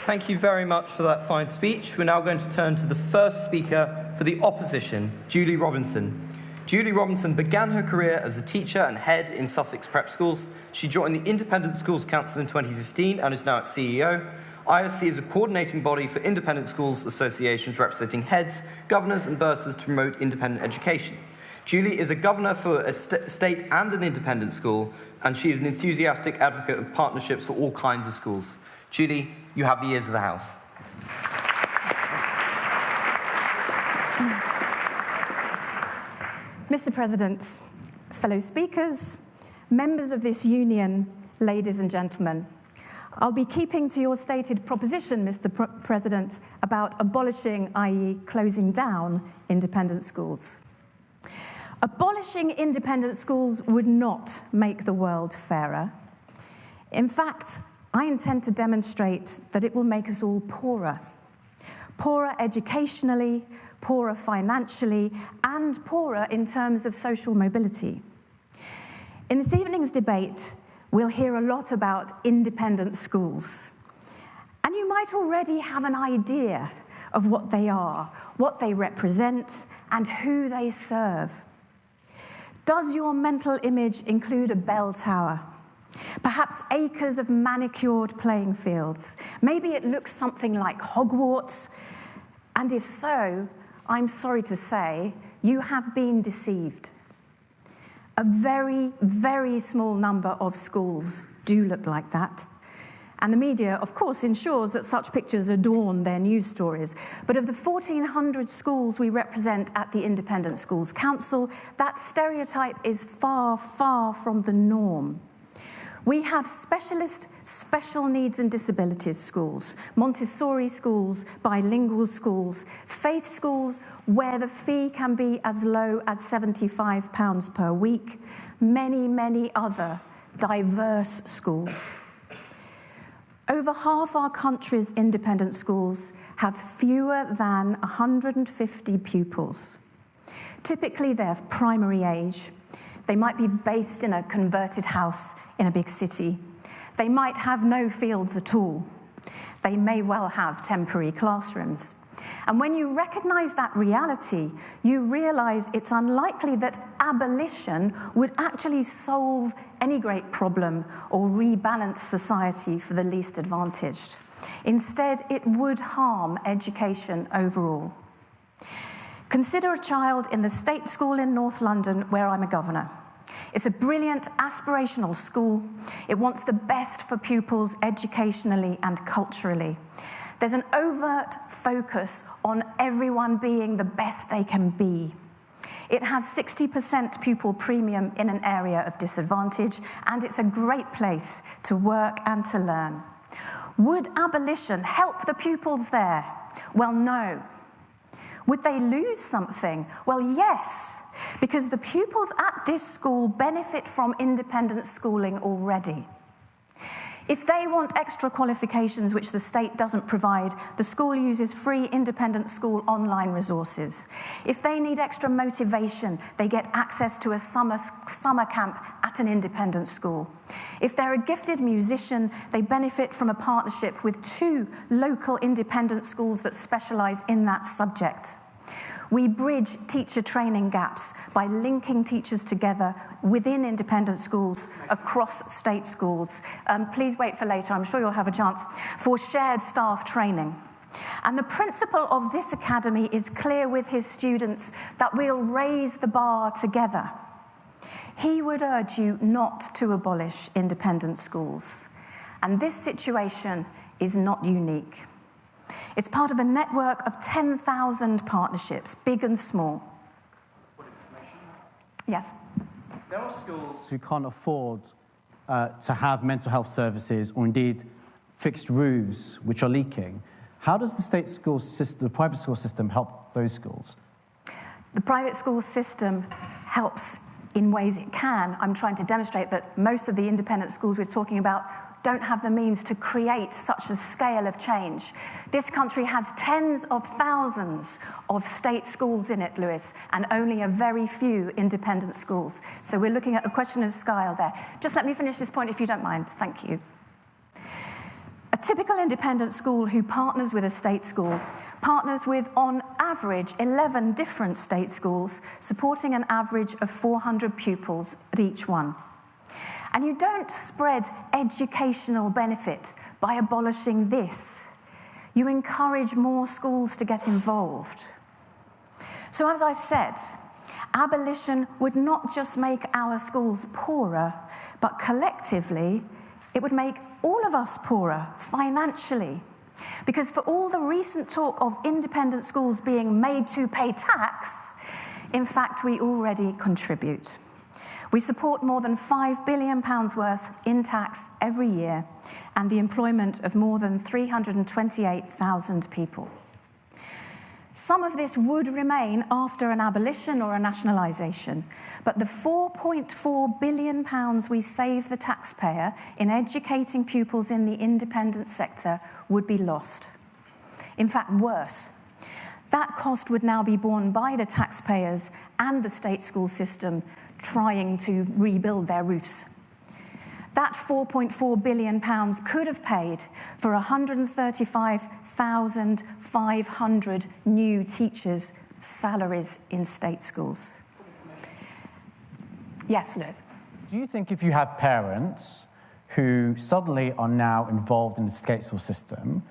Thank you very much for that fine speech. We're now going to turn to the first speaker for the opposition, Julie Robinson. Julie Robinson began her career as a teacher and head in Sussex prep schools. She joined the Independent Schools Council in 2015 and is now its CEO. ISC is a coordinating body for independent schools associations representing heads, governors and bursars to promote independent education. Julie is a governor for a state and an independent school, and she is an enthusiastic advocate of partnerships for all kinds of schools. Julie, you have the ears of the House. Mr. President, fellow speakers, members of this union, ladies and gentlemen, I'll be keeping to your stated proposition, Mr. President, about abolishing, i.e. closing down, independent schools. Abolishing independent schools would not make the world fairer. In fact, I intend to demonstrate that it will make us all poorer. Poorer educationally, poorer financially, and poorer in terms of social mobility. In this evening's debate, we'll hear a lot about independent schools. And you might already have an idea of what they are, what they represent, and who they serve. Does your mental image include a bell tower? Perhaps acres of manicured playing fields? Maybe it looks something like Hogwarts. And if so, I'm sorry to say, you have been deceived. A very, very small number of schools do look like that. And the media, of course, ensures that such pictures adorn their news stories. But of the 1,400 schools we represent at the Independent Schools Council, that stereotype is far, far from the norm. We have specialist special needs and disabilities schools, Montessori schools, bilingual schools, faith schools where the fee can be as low as £75 per week, many, many other diverse schools. Over half our country's independent schools have fewer than 150 pupils. Typically, they're primary age. They might be based in a converted house in a big city. They might have no fields at all. They may well have temporary classrooms. And when you recognise that reality, you realise it's unlikely that abolition would actually solve any great problem or rebalance society for the least advantaged. Instead, it would harm education overall. Consider a child in the state school in North London where I'm a governor. It's a brilliant, aspirational school. It wants the best for pupils educationally and culturally. There's an overt focus on everyone being the best they can be. It has 60% pupil premium in an area of disadvantage, and it's a great place to work and to learn. Would abolition help the pupils there? Well, no. Would they lose something? Well, yes, because the pupils at this school benefit from independent schooling already. If they want extra qualifications which the state doesn't provide, the school uses free independent school online resources. If they need extra motivation, they get access to a summer camp at an independent school. If they're a gifted musician, they benefit from a partnership with 2 local independent schools that specialise in that subject. We bridge teacher training gaps by linking teachers together within independent schools across state schools. Please wait for later, I'm sure you'll have a chance, for shared staff training. And the principal of this academy is clear with his students that we'll raise the bar together. He would urge you not to abolish independent schools. And this situation is not unique. It's part of a network of 10,000 partnerships, big and small. Yes? There are schools who can't afford to have mental health services or indeed fixed roofs which are leaking. How does the state school system, the private school system, help those schools? The private school system helps in ways it can. I'm trying to demonstrate that most of the independent schools we're talking about don't have the means to create such a scale of change. This country has tens of thousands of state schools in it, Lewis, and only a very few independent schools. So we're looking at a question of scale there. Just let me finish this point if you don't mind. Thank you. A typical independent school who partners with a state school partners with, on average, 11 different state schools, supporting an average of 400 pupils at each one. And you don't spread educational benefit by abolishing this. You encourage more schools to get involved. So as I've said, abolition would not just make our schools poorer, but collectively, it would make all of us poorer financially. Because for all the recent talk of independent schools being made to pay tax, in fact, we already contribute. We support more than £5 billion worth in tax every year and the employment of more than 328,000 people. Some of this would remain after an abolition or a nationalisation, but the £4.4 billion we save the taxpayer in educating pupils in the independent sector would be lost. In fact, worse. That cost would now be borne by the taxpayers and the state school system trying to rebuild their roofs. That £4.4 billion could have paid for 135,500 new teachers' salaries in state schools. Yes, Liz? Do you think if you have parents who suddenly are now involved in the state school system,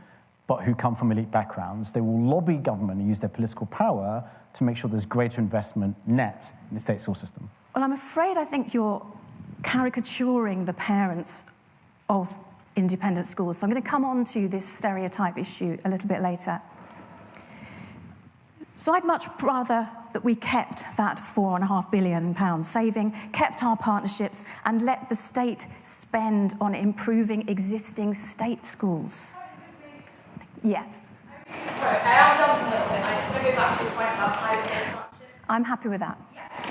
but who come from elite backgrounds, they will lobby government and use their political power to make sure there's greater investment net in the state school system? Well, I'm afraid I think you're caricaturing the parents of independent schools. So I'm going to come on to this stereotype issue a little bit later. So I'd much rather that we kept that £4.5 billion saving, kept our partnerships, and let the state spend on improving existing state schools. Yes? Sorry, I am jumping a little bit. I just want to go back to the point about private-state partnerships. I'm happy with that.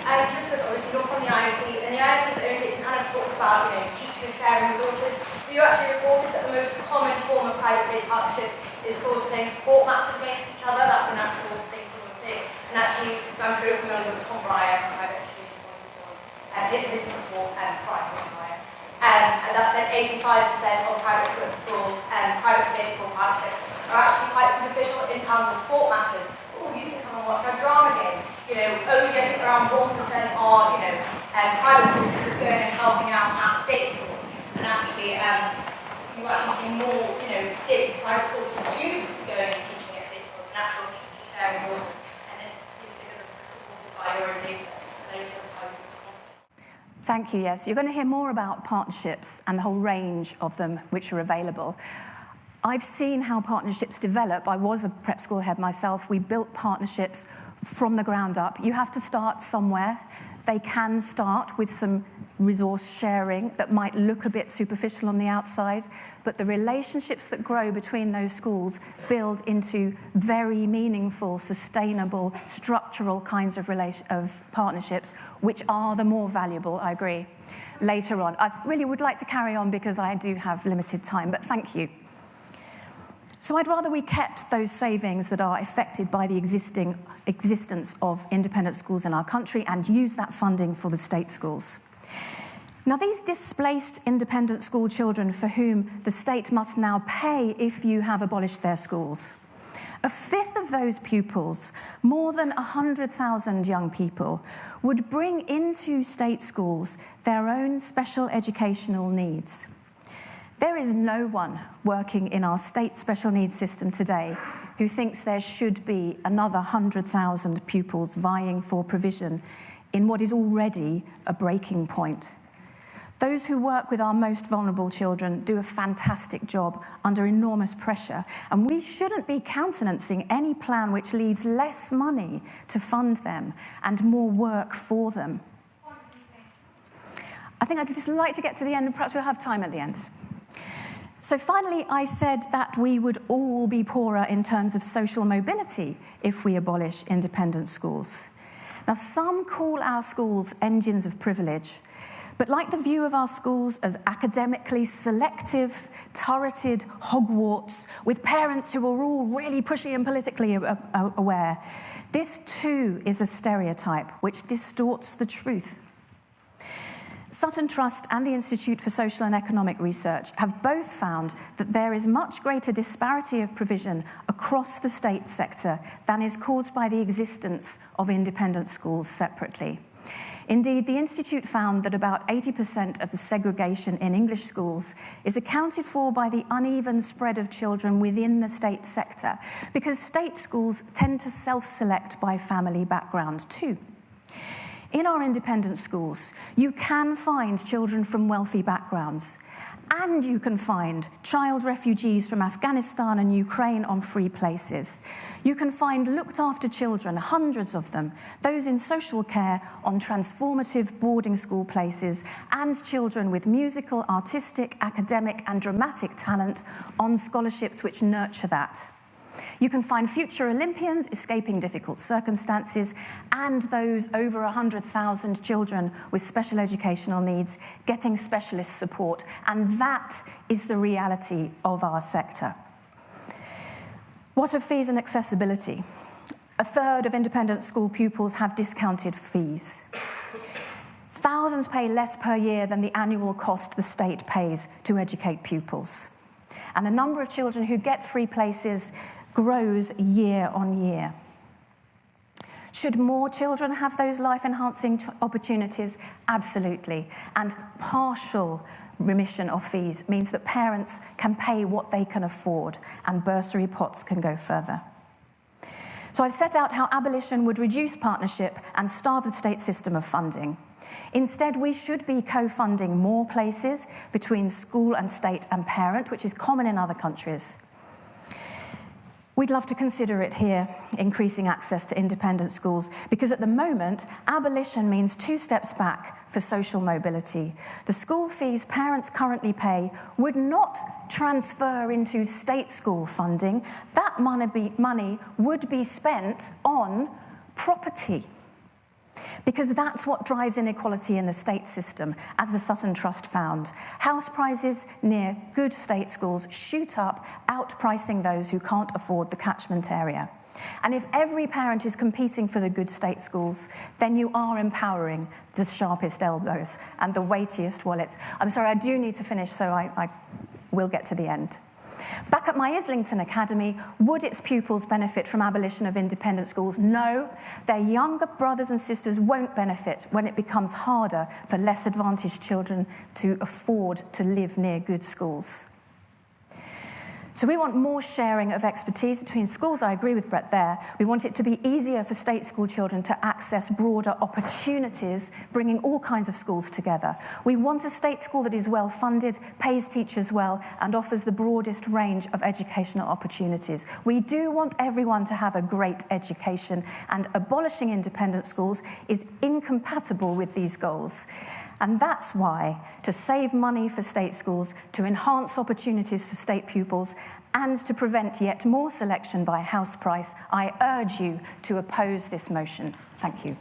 Just because obviously you're from the IOC, and the IOC's own data kind of talked about, teachers sharing resources. But you actually reported that the most common form of private-state partnership is schools playing sport matches against each other. That's an actual thing from the thing. And actually, I'm sure you're familiar with Tom Breyer from Private Education Policy Forum. His recent report, Friday, Breyer. And that said 85% of private state school partnerships are actually quite superficial in terms of sport matches. Oh, you can come and watch our drama game. Only I think around 1% are, private school teachers going and helping out at state schools. And actually, you actually see more, private school students going and teaching at state schools, and actual teacher sharing resources. And these figures are supported by your own data. And I just want to how you respond to it. Thank you, yes. You're going to hear more about partnerships and the whole range of them which are available. I've seen how partnerships develop. I was a prep school head myself. We built partnerships from the ground up. You have to start somewhere. They can start with some resource sharing that might look a bit superficial on the outside, but the relationships that grow between those schools build into very meaningful, sustainable, structural kinds of partnerships, which are the more valuable, I agree, later on. I really would like to carry on because I do have limited time, but thank you. So I'd rather we kept those savings that are affected by the existence of independent schools in our country and use that funding for the state schools. Now, these displaced independent school children for whom the state must now pay if you have abolished their schools. A fifth of those pupils, more than 100,000 young people, would bring into state schools their own special educational needs. There is no one working in our state special needs system today who thinks there should be another 100,000 pupils vying for provision in what is already a breaking point. Those who work with our most vulnerable children do a fantastic job under enormous pressure, and we shouldn't be countenancing any plan which leaves less money to fund them and more work for them. I think I'd just like to get to the end, and perhaps we'll have time at the end. So finally, I said that we would all be poorer in terms of social mobility if we abolish independent schools. Now, some call our schools engines of privilege, but like the view of our schools as academically selective, turreted Hogwarts with parents who are all really pushy and politically aware, this too is a stereotype which distorts the truth. Sutton Trust and the Institute for Social and Economic Research have both found that there is much greater disparity of provision across the state sector than is caused by the existence of independent schools separately. Indeed, the Institute found that about 80% of the segregation in English schools is accounted for by the uneven spread of children within the state sector, because state schools tend to self-select by family background too. In our independent schools, you can find children from wealthy backgrounds, and you can find child refugees from Afghanistan and Ukraine on free places. You can find looked after children, hundreds of them, those in social care on transformative boarding school places, and children with musical, artistic, academic and dramatic talent on scholarships which nurture that. You can find future Olympians escaping difficult circumstances, and those over 100,000 children with special educational needs getting specialist support, and that is the reality of our sector. What of fees and accessibility? A third of independent school pupils have discounted fees. Thousands pay less per year than the annual cost the state pays to educate pupils. And the number of children who get free places grows year on year. Should more children have those life-enhancing opportunities? Absolutely. And partial remission of fees means that parents can pay what they can afford, and bursary pots can go further. So I've set out how abolition would reduce partnership and starve the state system of funding. Instead, we should be co-funding more places between school and state and parent, which is common in other countries. We'd love to consider it here, increasing access to independent schools, because at the moment, abolition means 2 steps back for social mobility. The school fees parents currently pay would not transfer into state school funding. That money would be spent on property, because that's what drives inequality in the state system, as the Sutton Trust found. House prices near good state schools shoot up, outpricing those who can't afford the catchment area. And if every parent is competing for the good state schools, then you are empowering the sharpest elbows and the weightiest wallets. I'm sorry, I do need to finish, so I will get to the end. Back at my Islington Academy, would its pupils benefit from abolition of independent schools? No, their younger brothers and sisters won't benefit when it becomes harder for less advantaged children to afford to live near good schools. So we want more sharing of expertise between schools. I agree with Brett there. We want it to be easier for state school children to access broader opportunities, bringing all kinds of schools together. We want a state school that is well funded, pays teachers well, and offers the broadest range of educational opportunities. We do want everyone to have a great education, and abolishing independent schools is incompatible with these goals. And that's why, to save money for state schools, to enhance opportunities for state pupils, and to prevent yet more selection by house price, I urge you to oppose this motion. Thank you.